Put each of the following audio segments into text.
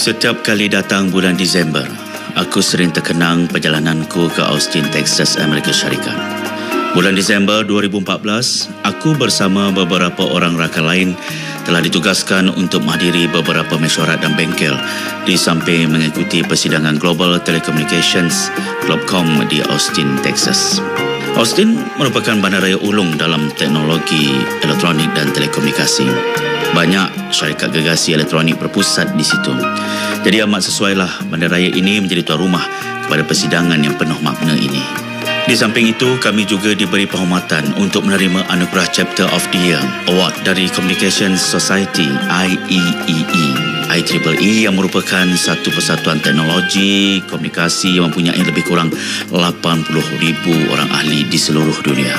Setiap kali datang bulan Disember, aku sering terkenang perjalananku ke Austin, Texas, Amerika Syarikat. Bulan Disember 2014, aku bersama beberapa orang rakan lain telah ditugaskan untuk menghadiri beberapa mesyuarat dan bengkel di samping mengikuti persidangan Global Telecommunications Globcom di Austin, Texas. Austin merupakan bandaraya ulung dalam teknologi elektronik dan telekomunikasi. Banyak syarikat gergasi elektronik berpusat di situ. Jadi amat sesuailah bandaraya ini menjadi tuan rumah kepada persidangan yang penuh makna ini. Di samping itu, kami juga diberi penghormatan untuk menerima anugerah Chapter of the Year Award dari Communication Society IEEE yang merupakan satu persatuan teknologi komunikasi yang mempunyai lebih kurang 80,000 orang ahli di seluruh dunia.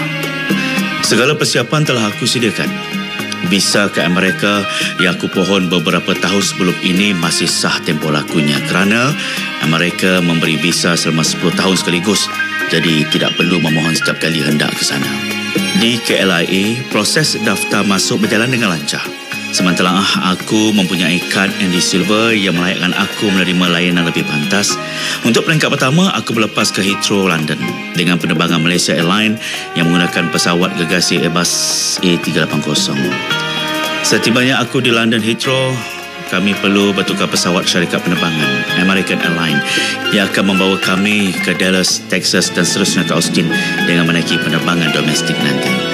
Segala persiapan telah aku sediakan. Visa ke Amerika yang aku pohon beberapa tahun sebelum ini masih sah tempoh lakunya kerana Amerika memberi visa selama 10 tahun sekaligus, jadi tidak perlu memohon setiap kali hendak ke sana. Di KLIA, proses daftar masuk berjalan dengan lancar. Sementara aku mempunyai kad Andy Silver yang melayakkan aku menerima layanan lebih pantas. Untuk peringkat pertama, aku berlepas ke Heathrow, London dengan penerbangan Malaysia Airlines yang menggunakan pesawat gergasi Airbus A380. Setibanya aku di London Heathrow, kami perlu bertukar pesawat syarikat penerbangan American Airlines yang akan membawa kami ke Dallas, Texas dan seterusnya ke Austin dengan menaiki penerbangan domestik nanti.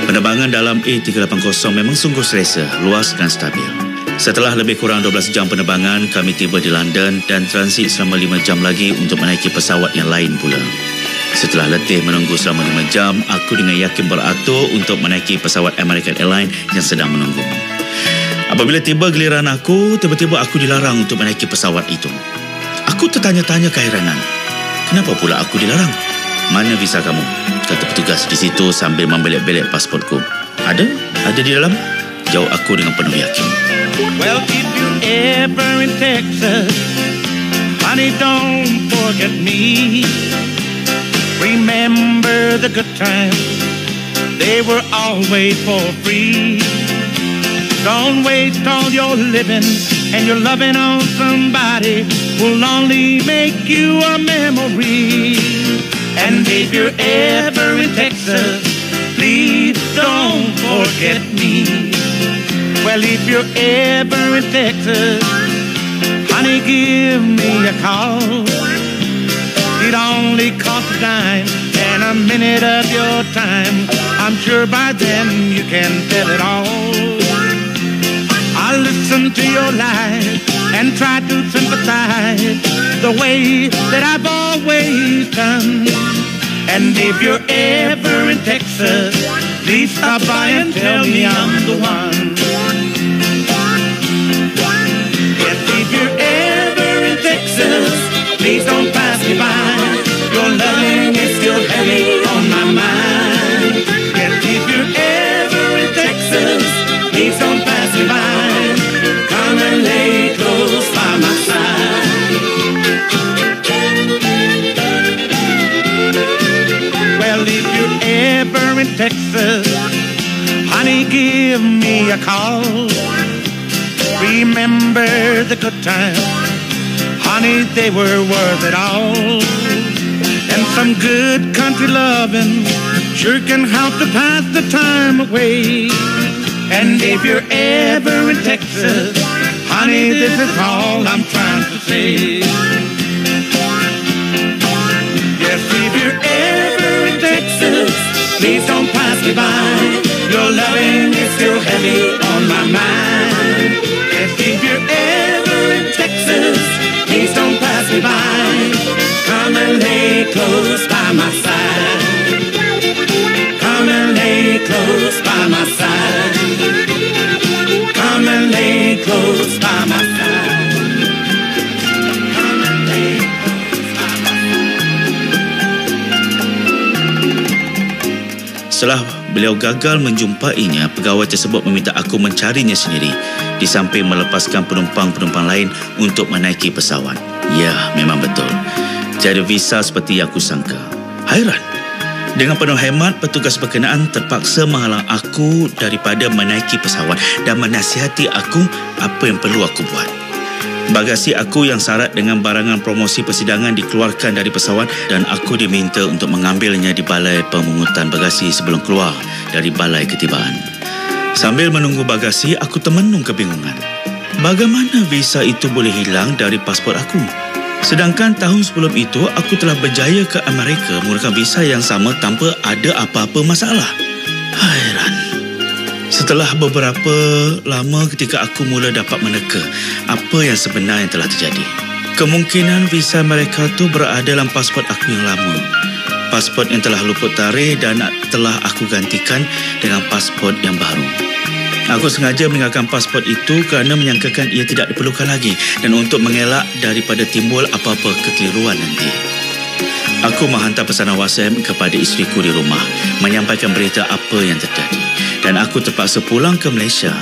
Penerbangan dalam A380 memang sungguh selesa, luas dan stabil. Setelah lebih kurang 12 jam penerbangan, kami tiba di London dan transit selama 5 jam lagi untuk menaiki pesawat yang lain pula. Setelah letih menunggu selama 5 jam, aku dengan yakin beratur untuk menaiki pesawat American Airlines yang sedang menunggu. Apabila tiba giliran aku, tiba-tiba aku dilarang untuk menaiki pesawat itu. Aku tertanya-tanya keheranan. Kenapa pula aku dilarang? Mana visa kamu? Kata petugas di situ sambil membelek-belek pasportku. Ada di dalam? Jawab aku dengan penuh yakin. Well, if you ever in Texas, honey, don't forget me. Remember the good times, they were always for free. Don't waste all your living and your loving on somebody who'll only make you a memory. And if you're ever in Texas, please don't forget me. Well, if you're ever in Texas, honey, give me a call. It only costs a dime and a minute of your time. I'm sure by then you can tell it all. I'll listen to your life and try to sympathize the way that I've always done. And if you're ever in Texas, please stop by and tell me I'm the one. Yes, if you're ever in Texas, please don't pass me by. Your loving is still heavy on my mind. Yes, if you're ever in Texas, please don't pass me by. Come and lay close by my side. Well, if you're ever in Texas, honey, give me a call. Remember the good times, honey, they were worth it all. And some good country loving sure can help to pass the time away. And if you're ever in Texas, honey, this is all I'm trying to say. Yes, if you're ever in Texas, please don't pass me by. Your loving is still heavy on my mind. Yes, if you're ever in Texas, please don't pass me by. Come and lay close by my side. Come and lay close by my side. Come and lay close by my side. Come and lay close by my side. Setelah beliau gagal menjumpainya, pegawai tersebut meminta aku mencarinya sendiri di samping melepaskan penumpang-penumpang lain untuk menaiki pesawat. Ya, memang betul. Tiada visa seperti yang aku sangka. Hairan. Dengan penuh hemat, petugas berkenaan terpaksa menghalang aku daripada menaiki pesawat dan menasihati aku apa yang perlu aku buat. Bagasi aku yang syarat dengan barangan promosi persidangan dikeluarkan dari pesawat dan aku diminta untuk mengambilnya di balai pemungutan bagasi sebelum keluar dari balai ketibaan. Sambil menunggu bagasi, aku termenung kebingungan. Bagaimana visa itu boleh hilang dari pasport aku? Sedangkan tahun sebelum itu, aku telah berjaya ke Amerika menggunakan visa yang sama tanpa ada apa-apa masalah. Hairan. Setelah beberapa lama ketika aku mula dapat meneka apa yang sebenarnya telah terjadi. Kemungkinan visa mereka tu berada dalam pasport aku yang lama. Pasport yang telah luput tarikh dan telah aku gantikan dengan pasport yang baru. Aku sengaja meninggalkan pasport itu kerana menyangkakan ia tidak diperlukan lagi dan untuk mengelak daripada timbul apa-apa kekeliruan nanti. Aku menghantar pesanan WhatsApp kepada isteriku di rumah menyampaikan berita apa yang terjadi dan aku terpaksa pulang ke Malaysia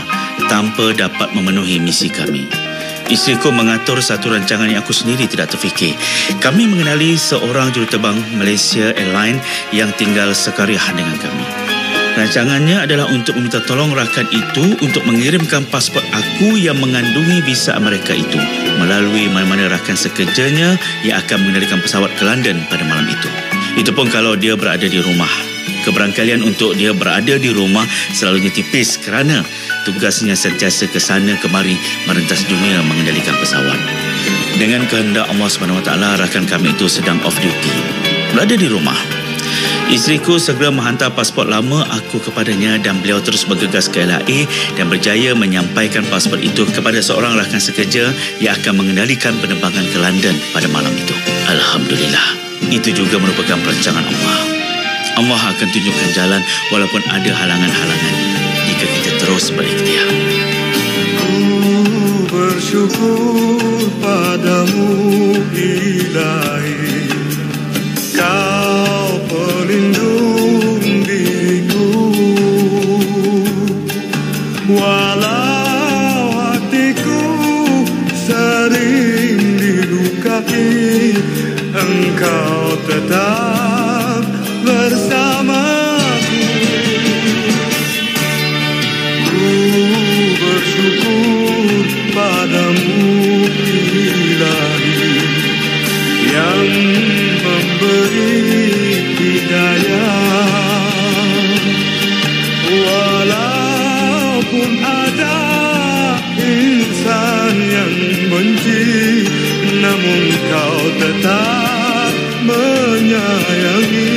tanpa dapat memenuhi misi kami. Isteriku mengatur satu rancangan yang aku sendiri tidak terfikir. Kami mengenali seorang juruterbang Malaysia Airlines yang tinggal sekariah dengan kami. Rancangannya adalah untuk meminta tolong rakan itu untuk mengirimkan pasport aku yang mengandungi visa Amerika itu melalui mana-mana rakan sekerjanya yang akan mengendalikan pesawat ke London pada malam itu. Itu pun kalau dia berada di rumah. Keberangkalian untuk dia berada di rumah selalunya tipis kerana tugasnya sentiasa ke sana kemari merentas dunia mengendalikan pesawat. Dengan kehendak Allah SWT, rakan kami itu sedang off duty, berada di rumah. Isteriku segera menghantar pasport lama aku kepadanya dan beliau terus bergegas ke LA dan berjaya menyampaikan pasport itu kepada seorang rakan sekerja yang akan mengendalikan penerbangan ke London pada malam itu. Alhamdulillah, itu juga merupakan perancangan Allah. Allah akan tunjukkan jalan walaupun ada halangan-halangan jika kita terus berikhtiar. Ku bersyukur padamu Ilahi, Kau pelindung diriku, walau hatiku sering dilukai, Engkau tetap bersamaku. Ku bersyukur padamu Ilahi yang memberi hidayah, walaupun ada insan yang benci, namun Kau tetap menyayangi.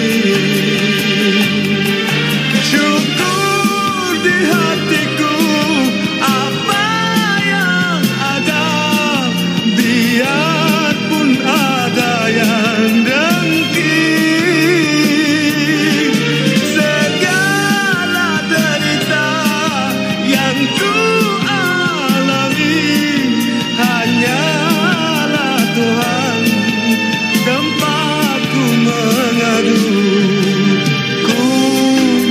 Syukur di hatiku apa yang ada, biarpun ada yang dengki. Segala derita yang ku alami, hanyalah Tuhan tempatku mengadu. Ku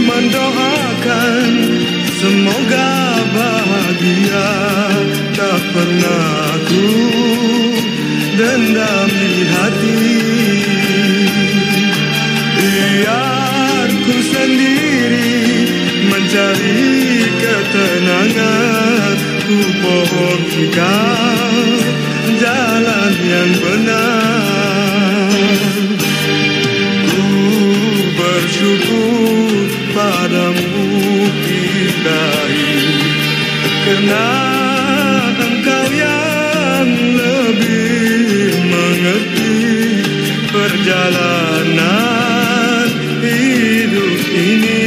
mendoakan semoga bahagia, tak pernah ku dendam di hati. Biar ku sendiri mencari ketenangan, ku pohon Kau jalan yang benar. Ku bersyukur padamu Ilahi, kerana Engkau yang lebih mengerti perjalanan hidup ini.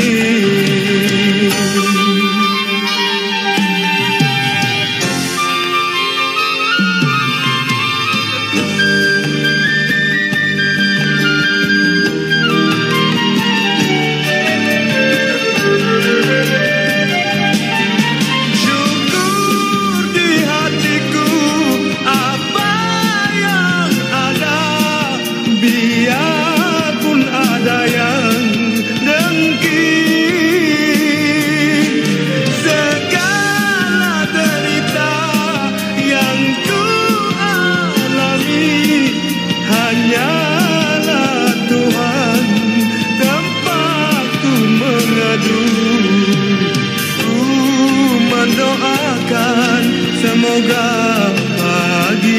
Semoga bahagia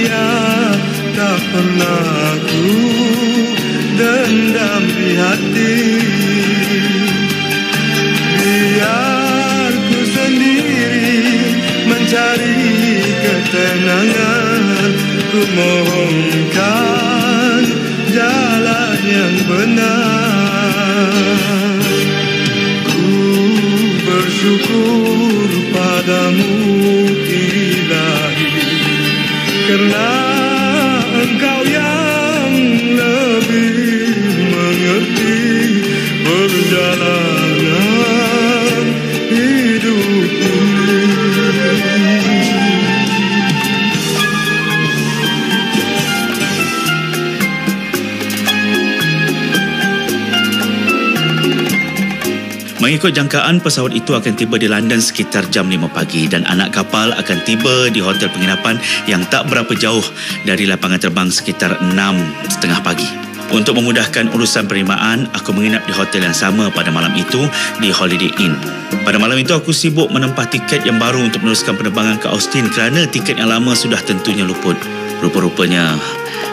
pernah ku dendam di hati. Biar ku sendiri mencari ketenangan. Ku mohonkan jalan yang benar. Ku bersyukur padamu Ilahi, karena Engkau yang lebih mengerti perjalanan hidup ini. Mengikut jangkaan, pesawat itu akan tiba di London sekitar jam 5 pagi dan anak kapal akan tiba di hotel penginapan yang tak berapa jauh dari lapangan terbang sekitar 6:30 pagi. Untuk memudahkan urusan penerimaan, aku menginap di hotel yang sama pada malam itu di Holiday Inn. Pada malam itu, aku sibuk menempah tiket yang baru untuk meneruskan penerbangan ke Austin kerana tiket yang lama sudah tentunya luput. Rupa-rupanya,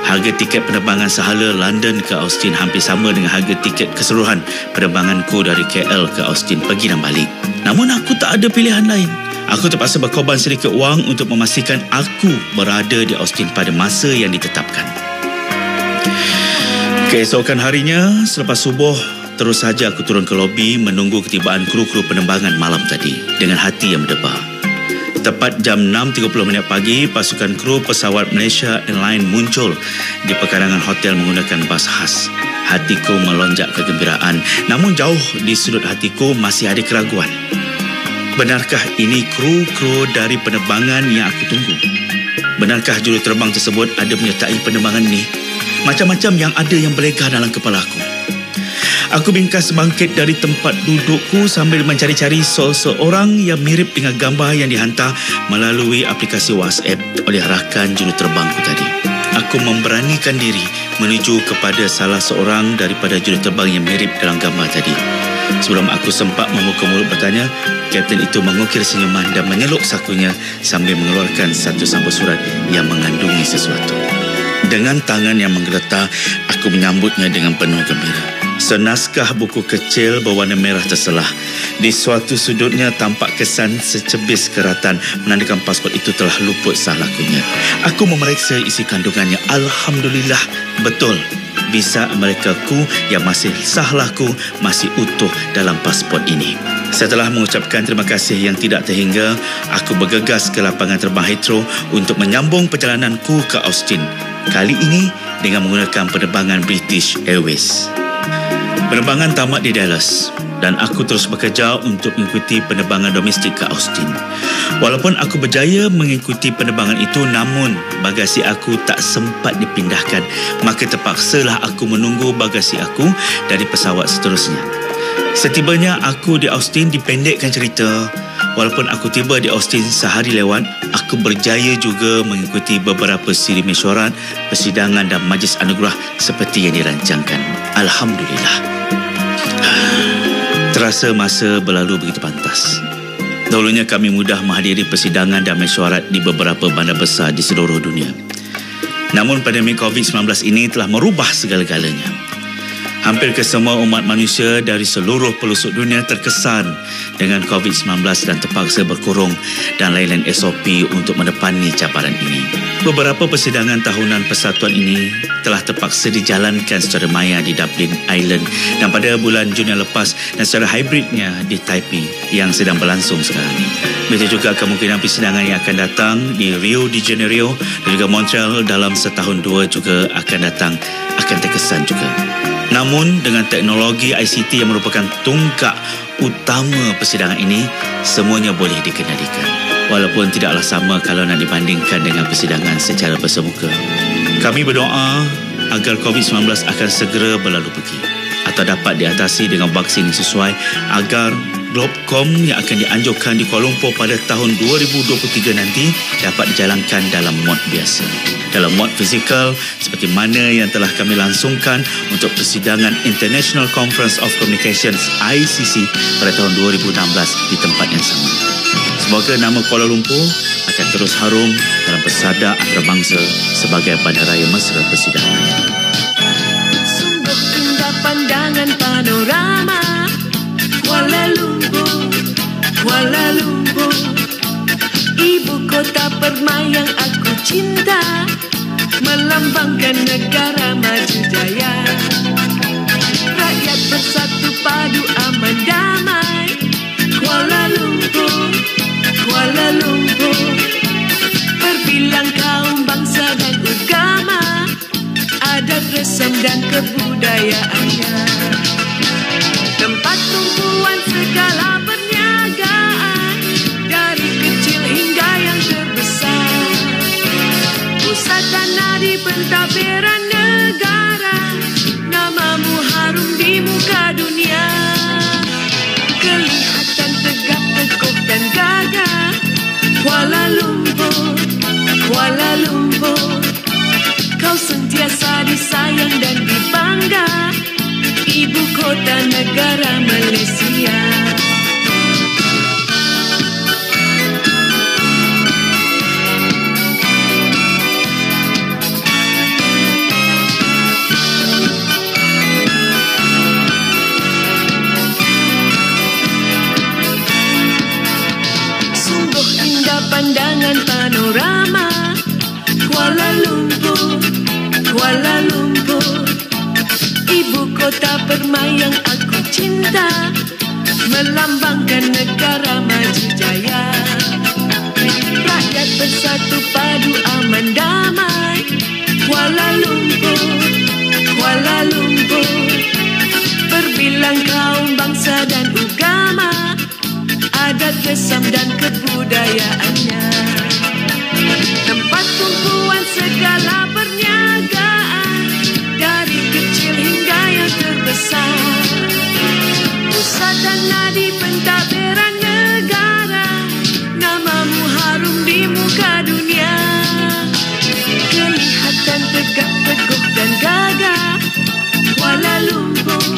harga tiket penerbangan sahala London ke Austin hampir sama dengan harga tiket keseluruhan penerbanganku dari KL ke Austin pergi dan balik. Namun aku tak ada pilihan lain. Aku terpaksa berkorban sedikit wang untuk memastikan aku berada di Austin pada masa yang ditetapkan. Keesokan harinya, selepas subuh, terus saja aku turun ke lobi menunggu ketibaan kru-kru penerbangan malam tadi dengan hati yang berdebar. Tepat jam 6.30 pagi, pasukan kru pesawat Malaysia Airlines muncul di pekarangan hotel menggunakan bas khas. Hatiku melonjak kegembiraan, namun jauh di sudut hatiku masih ada keraguan. Benarkah ini kru-kru dari penerbangan yang aku tunggu? Benarkah juruterbang tersebut ada menyertai penerbangan ini? Macam-macam yang ada yang berlegah dalam kepalaku. Aku bingkas bangkit dari tempat dudukku sambil mencari-cari seseorang yang mirip dengan gambar yang dihantar melalui aplikasi WhatsApp oleh rakan juruterbangku tadi. Aku memberanikan diri menuju kepada salah seorang daripada juruterbang yang mirip dalam gambar tadi. Sebelum aku sempat membuka mulut bertanya, kapten itu mengukir senyuman dan menyeluk sakunya sambil mengeluarkan satu sampul surat yang mengandungi sesuatu. Dengan tangan yang menggeletar, aku menyambutnya dengan penuh gembira. Senaskah buku kecil berwarna merah terselah. Di suatu sudutnya tampak kesan secebis keratan menandakan pasport itu telah luput sah lakunya. Aku memeriksa isi kandungannya. Alhamdulillah, betul. Visa Amerikaku yang masih sah laku masih utuh dalam pasport ini. Setelah mengucapkan terima kasih yang tidak terhingga, aku bergegas ke lapangan terbang Heathrow untuk menyambung perjalananku ke Austin. Kali ini dengan menggunakan penerbangan British Airways. Penerbangan tamat di Dallas dan aku terus bekerja untuk mengikuti penerbangan domestik ke Austin. Walaupun aku berjaya mengikuti penerbangan itu, namun bagasi aku tak sempat dipindahkan, maka terpaksalah aku menunggu bagasi aku dari pesawat seterusnya. Setibanya aku di Austin, dipendekkan cerita, walaupun aku tiba di Austin sehari lewat, aku berjaya juga mengikuti beberapa siri mesyuarat, persidangan dan majlis anugerah seperti yang dirancangkan. Alhamdulillah. Terasa masa berlalu begitu pantas. Dahulunya kami mudah menghadiri persidangan dan mesyuarat di beberapa bandar besar di seluruh dunia. Namun pandemik COVID-19 ini telah merubah segala-galanya. Hampir kesemua umat manusia dari seluruh pelosok dunia terkesan dengan COVID-19 dan terpaksa berkurung dan lain-lain SOP untuk menepani cabaran ini. Beberapa persidangan tahunan persatuan ini telah terpaksa dijalankan secara maya di Dublin, Ireland dan pada bulan Jun yang lepas dan secara hybridnya di Taipei yang sedang berlangsung sekarang ini. Begitu juga kemungkinan persidangan yang akan datang di Rio de Janeiro dan juga Montreal dalam setahun dua juga akan terkesan juga. Namun dengan teknologi ICT yang merupakan tunggak utama persidangan ini, semuanya boleh dikendalikan. Walaupun tidaklah sama kalau nak dibandingkan dengan persidangan secara bersemuka. Kami berdoa agar COVID-19 akan segera berlalu pergi atau dapat diatasi dengan vaksin yang sesuai agar Globcom yang akan dianjurkan di Kuala Lumpur pada tahun 2023 nanti dapat dijalankan dalam mod biasa. Dalam mod fizikal seperti mana yang telah kami langsungkan untuk persidangan International Conference of Communications ICC pada tahun 2016 di tempat yang sama. Semoga nama Kuala Lumpur akan terus harum dalam pesada antarabangsa sebagai bandaraya mesra persidangan. Sungguh indah pandangan panorama Kuala Lumpur, Kuala Lumpur, ibu kota permai yang aku cinta, melambangkan negara maju jaya. Rakyat bersatu padu aman damai. Kuala Lumpur, Kuala Lumpur, berbilang kaum bangsa dan agama, adat resam dan kebudayaannya. Tempat tumpuan segala perniagaan, dari kecil hingga yang terbesar. Pusat tanah di pentadbiran negara, namamu harum di muka dunia. Kelihatan tegak teguh dan gagah. Kuala Lumpur, Kuala Lumpur, kau sentiasa disayang dan dibangga, ibu kota negara Malaysia. Pandangan panorama Kuala Lumpur, Kuala Lumpur, ibu kota permai yang aku cinta, melambangkan negara maju jaya. Rakyat bersatu padu aman damai. Kuala Lumpur, Kuala Lumpur, berbilang kaum bangsa dan agama, adat resam dan kebudayaannya. Tempat tumpuan segala perniagaan, dari kecil hingga yang terbesar. Pusat tanah di pentadbiran negara, namamu harum di muka dunia. Kelihatan tegak teguh dan gagah. Kuala Lumpur,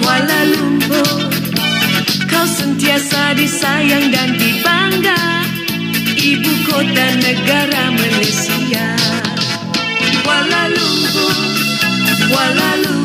Kuala Lumpur, kau sentiasa disayang dan dibangga, ibu kota negara Malaysia. Kuala Lumpur, Kuala Lumpur.